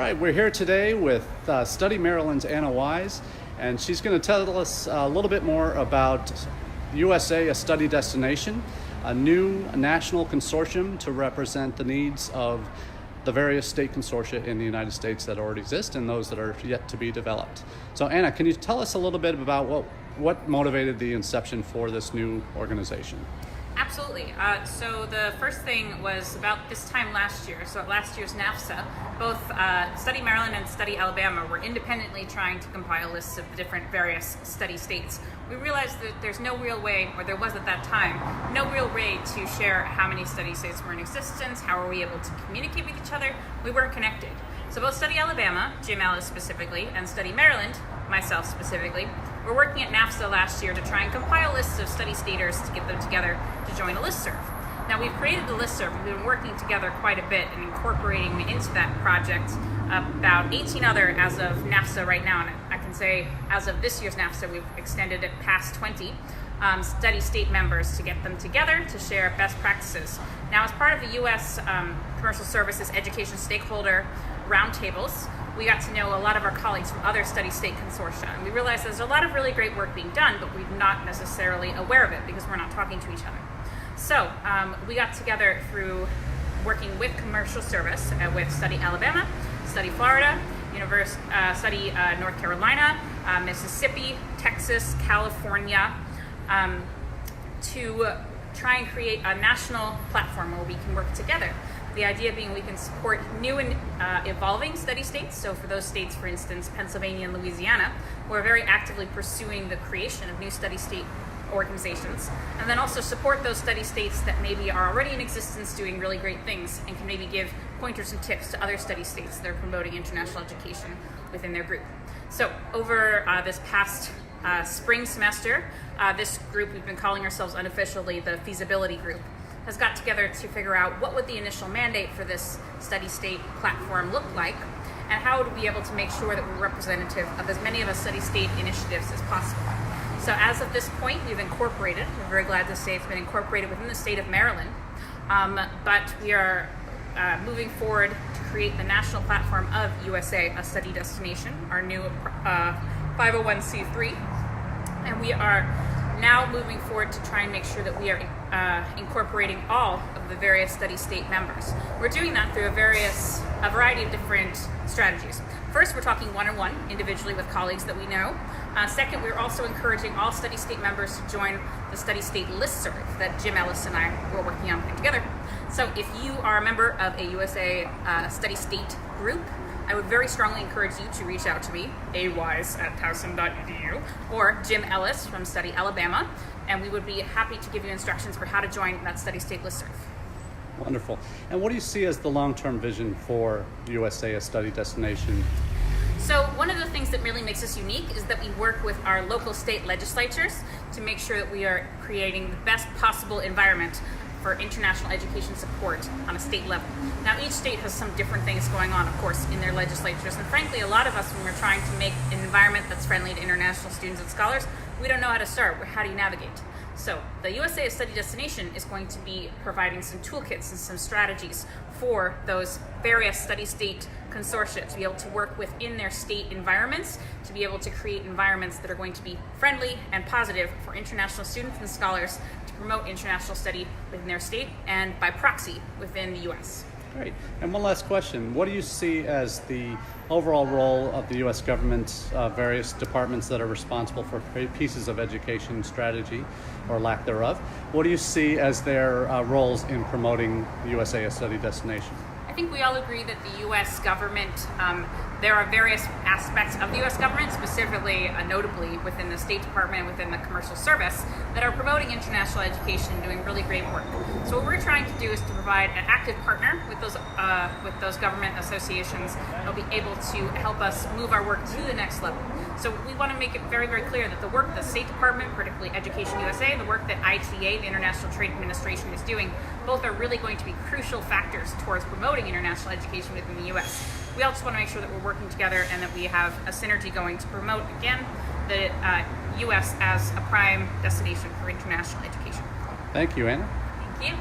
right, we're here today with Study Maryland's Anna Wise, and she's going to tell us a little bit more about USA, a study destination, a new national consortium to represent the needs of the various state consortia in the United States that already exist and those that are yet to be developed. So Anna, can you tell us a little bit about what motivated the inception for this new organization? Absolutely. So the first thing was about this time last year. So at last year's NAFSA, both Study Maryland and Study Alabama were independently trying to compile lists of the different various study states. We realized that there's no real way, or there was at that time, no real way to share how many study states were in existence, how are we able to communicate with each other. We weren't connected. So both Study Alabama, Jim Ellis specifically, and Study Maryland, myself specifically, were working at NAFSA last year to try and compile lists of study staters to get them together to join a listserv. Now we've created the listserv, we've been working together quite a bit and incorporating into that project about 18 other as of NAFSA right now, and I can say as of this year's NAFSA we've extended it past 20 study state members to get them together to share best practices. Now as part of the U.S. Commercial Services Education Stakeholder Roundtables, we got to know a lot of our colleagues from other study state consortia, and we realized there's a lot of really great work being done, but we're not necessarily aware of it because we're not talking to each other. So we got together through working with commercial service with Study Alabama, Study Florida, Study North Carolina, Mississippi, Texas, California, to try and create a national platform where we can work together. The idea being we can support new and evolving study states. So for those states, for instance, Pennsylvania and Louisiana, we're very actively pursuing the creation of new study state organizations, and then also support those study states that maybe are already in existence doing really great things and can maybe give pointers and tips to other study states that are promoting international education within their group. So over this past spring semester, this group, we've been calling ourselves unofficially the feasibility group, has got together to figure out what would the initial mandate for this study state platform look like, and how would we be able to make sure that we're representative of as many of the study state initiatives as possible. So as of this point, we've incorporated, we're very glad to say it's been incorporated within the state of Maryland, but we are moving forward to create the national platform of USA, a study destination, our new 501c3, and we are now moving forward to try and make sure that we are incorporating all of the various study state members. We're doing that through a variety of different strategies. First, we're talking one-on-one, individually with colleagues that we know. Second, we're also encouraging all study state members to join the study state listserv that Jim Ellis and I were working on putting together. So if you are a member of a USA study state group, I would very strongly encourage you to reach out to me, awise@towson.edu, or Jim Ellis from Study Alabama, and we would be happy to give you instructions for how to join that study state listserv. Wonderful. And what do you see as the long-term vision for USA, a study destination? So one of the things that really makes us unique is that we work with our local state legislatures to make sure that we are creating the best possible environment for international education support on a state level. Now each state has some different things going on, of course, in their legislatures, and frankly a lot of us, when we're trying to make an environment that's friendly to international students and scholars, we don't know how to start. How do you navigate? So the USA Study Destination is going to be providing some toolkits and some strategies for those various study state consortia to be able to work within their state environments, to be able to create environments that are going to be friendly and positive for international students and scholars to promote international study within their state and by proxy within the U.S. Great. And one last question. What do you see as the overall role of the U.S. government's various departments that are responsible for pieces of education strategy or lack thereof? What do you see as their roles in promoting the USA a study destination? I think we all agree that the U.S. government, there are various aspects of the U.S. government, specifically, notably within the State Department, within the Commercial Service, that are promoting international education and doing really great work. So what we're trying to do is to provide an active partner with those government associations that will be able to help us move our work to the next level. So we want to make it very, very clear that the work the State Department, particularly Education USA, and the work that ITA, the International Trade Administration, is doing, both are really going to be crucial factors towards promoting international education within the U.S. We also want to make sure that we're working together and that we have a synergy going to promote, again, the U.S. as a prime destination for international education. Thank you, Anna. Thank you.